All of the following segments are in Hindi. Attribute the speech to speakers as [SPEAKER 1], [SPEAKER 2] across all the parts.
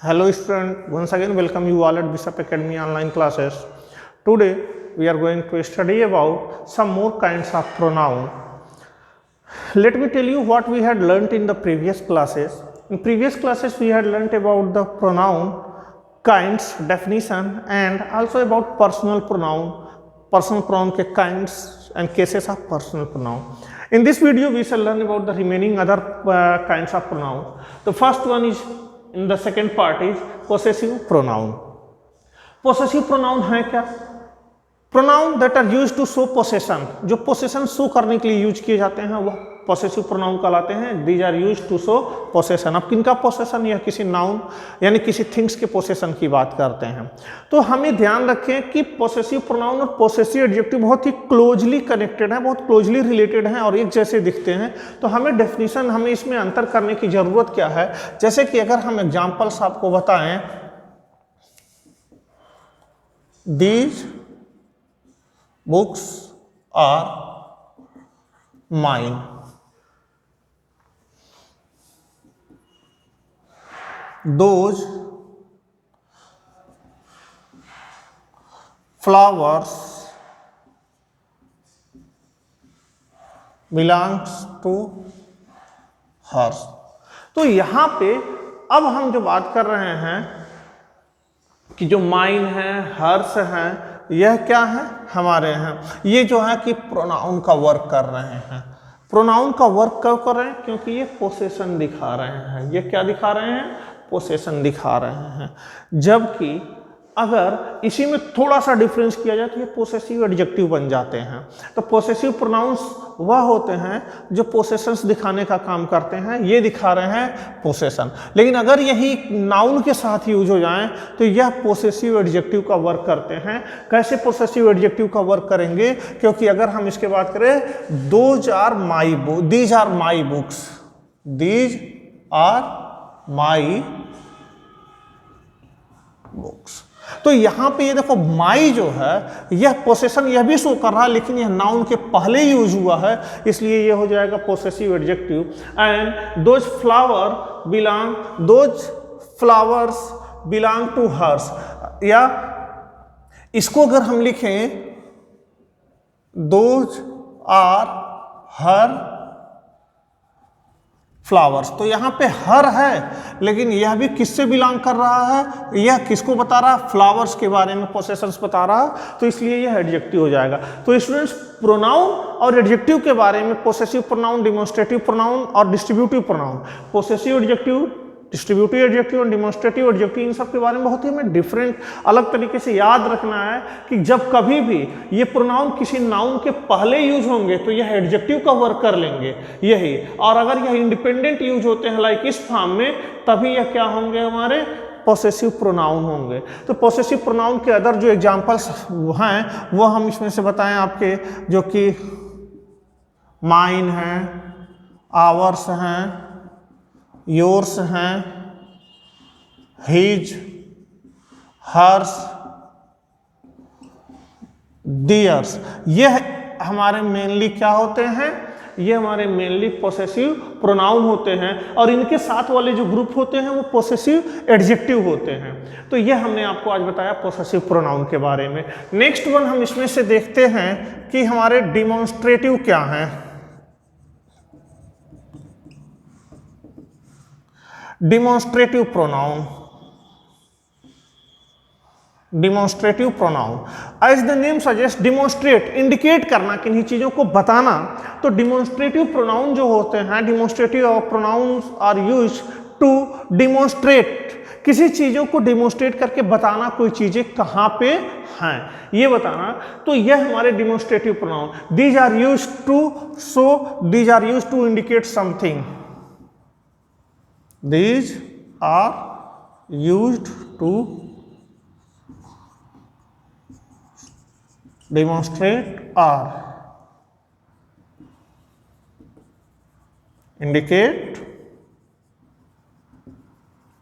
[SPEAKER 1] Hello student, once again welcome you all at Bishop Academy online classes. Today we are going to study about some more kinds of pronoun. Let me tell you what we had learnt in the previous classes. In previous classes we had learnt about the pronoun kinds, definition, and also about personal pronoun के kinds and cases of personal pronoun. In this video we shall learn about the remaining other kinds of pronoun. The first one is in the second part is possessive pronoun. Possessive pronoun है क्या? Pronoun that are used to show possession, जो possession show करने के लिए यूज किए जाते हैं वह possessive pronoun कहलाते हैं. These are used to show possession. अब किनका possession? यह किसी noun यानी किसी things के possession की बात करते हैं. तो हमें ध्यान रखें कि possessive pronoun और possessive adjective बहुत ही closely connected हैं, बहुत closely related हैं और एक जैसे दिखते हैं. तो हमें definition, हमें इसमें अंतर करने की जरूरत क्या है? जैसे कि अगर हम examples आपको बताएं, these books are mine. Those flowers belongs to hers. तो यहां पे अब हम जो बात कर रहे हैं कि जो माइन है, हर्ष है, यह क्या है? हमारे हैं. ये जो है कि प्रोनाउन का वर्क कर रहे हैं. प्रोनाउन का वर्क कब कर रहे हैं? क्योंकि ये पोसेशन दिखा रहे हैं. ये क्या दिखा रहे हैं? पोसेशन दिखा रहे हैं. जबकि अगर इसी में थोड़ा सा डिफरेंस किया जाए तो ये पोसेसिव एडजेक्टिव बन जाते हैं. तो पोसेसिव प्रोनाउंस वह होते हैं जो पोसेशंस दिखाने का काम करते हैं. ये दिखा रहे हैं पोसेशन. लेकिन अगर यही नाउन के साथ यूज हो जाएं तो यह पोसेसिव एडजेक्टिव का वर्क करते हैं. कैसे पोसेसिव एडजेक्टिव का वर्क करेंगे? क्योंकि अगर हम इसके बात करें, these are my books, these are my books. तो यहां पे ये देखो, माई जो है यह पोसेशन यह भी शो कर रहा है, लेकिन यह नाउन के पहले यूज हुआ है, इसलिए ये हो जाएगा possessive adjective. And those flowers belong to hers, या इसको अगर हम लिखें, दोज आर हर फ्लावर्स, तो यहां पे हर है लेकिन यह भी किससे बिलोंग कर रहा है? यह किसको बता रहा है? फ्लावर्स के बारे में पोसेशंस बता रहा है, तो इसलिए यह एडजेक्टिव हो जाएगा. तो स्टूडेंट्स, प्रोनाउन और एडजेक्टिव के बारे में, पोसेसिव प्रोनाउन, डिमोन्स्ट्रेटिव प्रोनाउन और distributive pronoun, possessive adjective, distributive adjective और डिमोन्स्ट्रेटिव एडजेक्टिव, इन सब के बारे में बहुत ही हमें डिफरेंट अलग तरीके से याद रखना है कि जब कभी भी ये प्रोनाउन किसी नाउन के पहले यूज होंगे तो यह एडजेक्टिव का वर्क कर लेंगे यही, और अगर यह इंडिपेंडेंट यूज होते हैं लाइक इस फॉर्म में, तभी यह क्या होंगे? हमारे पोसेसिव प्रोनाउन होंगे. तो पोसेसिव प्रोनाउन के अदर जो एग्जांपल्स हैं वो हम इसमें से बताएं आपके, जो कि माइन हैं, आवर्स हैं, योर्स हैं, हिज, हर्स, डियर्स. यह हमारे मेनली क्या होते हैं? ये हमारे मेनली पोसेसिव प्रोनाउन होते हैं, और इनके साथ वाले जो ग्रुप होते हैं वो पोसेसिव एडजेक्टिव होते हैं. तो यह हमने आपको आज बताया पोसेसिव प्रोनाउन के बारे में. नेक्स्ट वन हम इसमें से देखते हैं कि हमारे डिमॉन्स्ट्रेटिव क्या हैं. Demonstrative pronoun. Demonstrative pronoun, as the name suggest, demonstrate, indicate करना, किन्हीं चीजों को बताना. तो डिमॉन्स्ट्रेटिव प्रोनाउन जो होते हैं, demonstrative pronouns are used to demonstrate, किसी चीजों को डिमॉन्स्ट्रेट करके बताना, कोई चीजें कहां पे हैं ये बताना. तो यह हमारे demonstrative pronoun. These are used to show, these are used to indicate something. These are used to demonstrate or indicate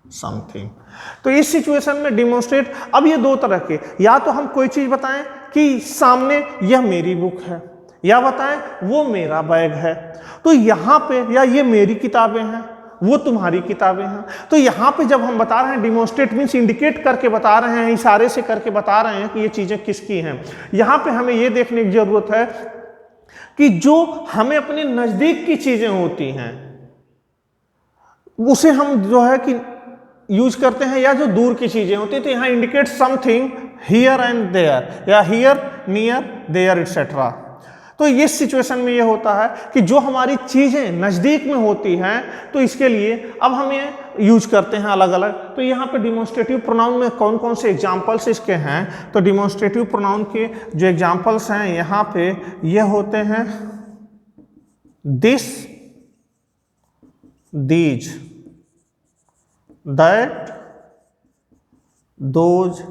[SPEAKER 1] something. तो इस सिचुएशन में डिमॉन्स्ट्रेट, अब ये दो तरह के, या तो हम कोई चीज बताएं कि सामने यह मेरी बुक है, या बताएं वो मेरा बैग है. तो यहां पे, या ये मेरी किताबें हैं, वो तुम्हारी किताबें हैं। तो यहाँ पे जब हम बता रहे हैं डिमॉन्स्ट्रेट मीन्स इंडिकेट करके बता रहे हैं, इशारे से करके बता रहे हैं कि ये चीज़ें किसकी हैं। यहाँ पे हमें ये देखने की ज़रूरत है कि जो हमें अपने नज़दीक की चीज़ें होती हैं उसे हम जो है कि यूज करते हैं, या जो दूर की चीज़ें होती हैं तो यहाँ indicate something here and there, या हियर, नियर, देयर एटसेट्रा। तो इस सिचुएशन में ये होता है कि जो हमारी चीज़ें नज़दीक में होती हैं तो इसके लिए अब हमें यूज करते हैं अलग अलग। तो यहाँ पे डिमॉन्स्ट्रेटिव प्रोनाउन में कौन कौन से एग्जाम्पल्स इसके हैं, तो डिमॉन्स्ट्रेटिव प्रोनाउन के जो एग्जाम्पल्स हैं यहाँ पे ये होते हैं this, these, that, those,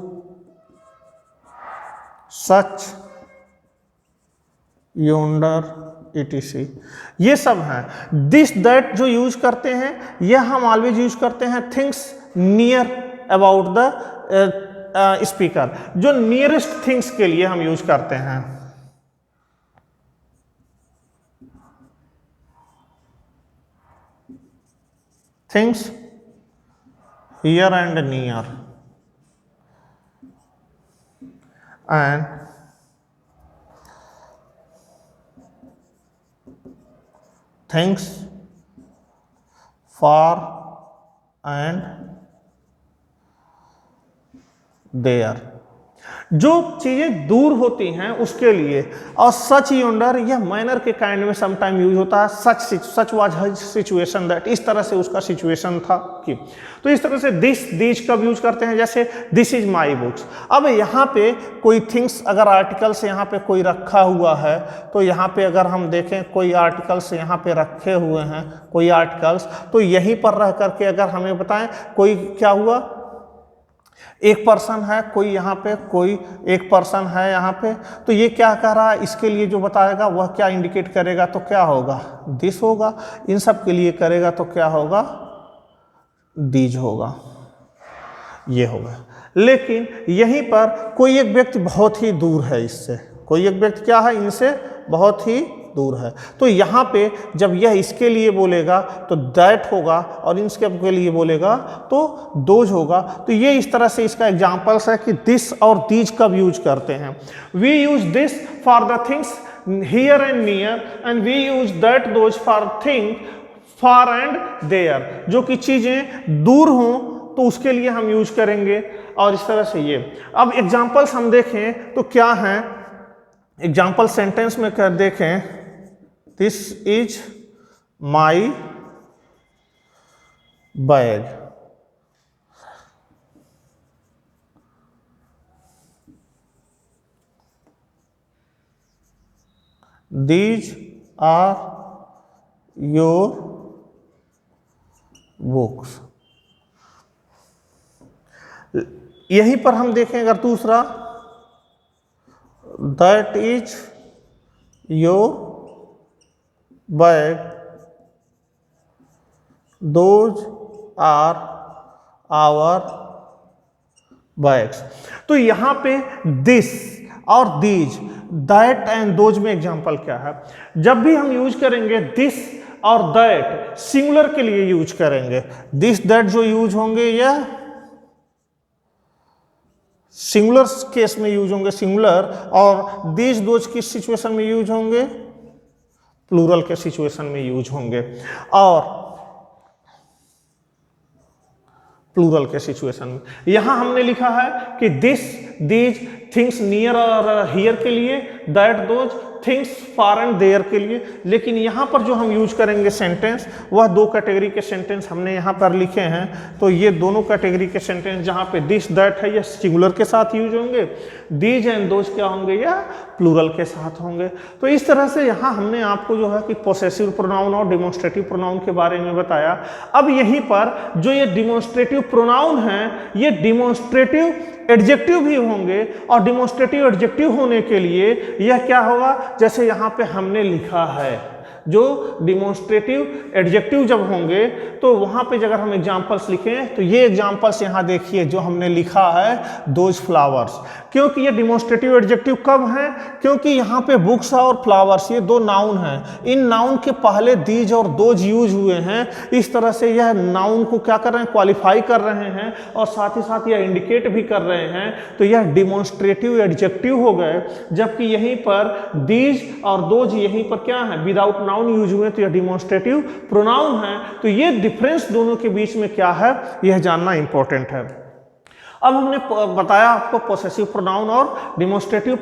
[SPEAKER 1] such, yonder, etc। ये सब हैं। दिस दैट जो यूज करते हैं यह हम ऑलवेज यूज करते हैं things near about the speaker, जो नियरेस्ट थिंग्स के लिए हम यूज करते हैं। Things here and near, and things far and there, जो चीजें दूर होती हैं उसके लिए। और सच योंडर यह मैनर के काइंड में समटाइम यूज होता है। Such was her situation that, इस तरह से उसका सिचुएशन था कि। तो इस तरह से दिस, दीज कब यूज करते हैं, जैसे दिस इज माई बुक्स। अब यहाँ पे कोई थिंग्स, अगर आर्टिकल्स यहाँ पे कोई रखा हुआ है तो यहाँ पे अगर हम देखें कोई आर्टिकल्स यहाँ पे रखे हुए हैं, कोई आर्टिकल्स, तो यहीं पर रह करके अगर हमें बताएं कोई क्या हुआ, एक पर्सन है कोई यहाँ पे, कोई एक पर्सन है यहाँ पे, तो ये क्या कह रहा है, इसके लिए जो बताएगा वह क्या इंडिकेट करेगा, तो क्या होगा, दिस होगा। इन सब के लिए करेगा तो क्या होगा, दीज होगा, ये होगा। लेकिन यहीं पर कोई एक व्यक्ति बहुत ही दूर है इससे, कोई एक व्यक्ति क्या है, इनसे बहुत ही दूर है, तो यहाँ पे जब यह इसके लिए बोलेगा तो दैट होगा, और इसके लिए बोलेगा तो दोज होगा। तो ये इस तरह से इसका एग्जाम्पल्स है कि दिस और दीज कब यूज करते हैं। We use this for the things here and near, and we use that those for thing far and there, जो कि चीज़ें दूर हों तो उसके लिए हम यूज करेंगे। और इस तरह से ये अब एग्जाम्पल्स हम देखें तो क्या हैं, एग्जाम्पल सेंटेंस में कर देखें, this is my bag, these are your books. यहीं पर हम देखें अगर दूसरा, that is your bag, those are our bags. तो यहां पे दिस और दीज, दैट एंड दोज में एग्जांपल क्या है, जब भी हम यूज करेंगे दिस और दैट सिंगुलर के लिए यूज करेंगे। दिस दैट जो यूज होंगे यह सिंगुलर केस में यूज होंगे, सिंगुलर, और दीज दोज किस सिचुएशन में यूज होंगे, प्लूरल के सिचुएशन में यूज होंगे। और प्लूरल के सिचुएशन में यहां हमने लिखा है कि दिस, दीज, थिंग्स नियर और हियर के लिए, that, those, things far and there के लिए। लेकिन यहाँ पर जो हम यूज करेंगे सेंटेंस, वह दो कैटेगरी के सेंटेंस हमने यहाँ पर लिखे हैं। तो ये दोनों कैटेगरी के सेंटेंस जहाँ पे दिस दैट है, यह सिंगुलर के साथ यूज होंगे, दीज एंड दोज क्या होंगे, या प्लूरल के साथ होंगे। तो इस तरह से यहाँ हमने आपको जो है कि पोसेसिव प्रोनाउन और डिमॉन्स्ट्रेटिव प्रोनाउन के बारे में बताया। अब यहीं पर जो ये डिमॉन्स्ट्रेटिव प्रोनाउन हैं, ये डिमॉन्स्ट्रेटिव एडजेक्टिव भी होंगे, और डिमॉन्स्ट्रेटिव एडजेक्टिव होने के लिए यह क्या होगा, जैसे यहाँ पे हमने लिखा है जो डिमॉन्स्ट्रेटिव एडजेक्टिव जब होंगे तो वहाँ पे अगर हम एग्जाम्पल्स लिखें तो ये एग्जाम्पल्स यहाँ देखिए जो हमने लिखा है, दोज फ्लावर्स। क्योंकि ये डिमॉन्स्ट्रेटिव एडजेक्टिव कब हैं? क्योंकि यहाँ पे बुक्स और फ्लावर्स ये दो नाउन हैं, इन नाउन के पहले दीज और दोज यूज हुए हैं। इस तरह से यह नाउन को क्या कर रहे हैं? क्वालिफाई कर रहे हैं और साथ ही साथ यह इंडिकेट भी कर रहे हैं, तो यह डिमॉन्स्ट्रेटिव एडजेक्टिव हो गए। जबकि यहीं पर दीज और दोज यहीं पर क्या है? विदाउट नाउन यूज हुए, तो यह डिमॉन्स्ट्रेटिव प्रोनाउन है। तो ये डिफरेंस दोनों के बीच में क्या है, यह जानना इंपॉर्टेंट है। अब हमने बताया आपको पोसेसिव प्रोनाउन और डिमॉन्स्ट्रेटिव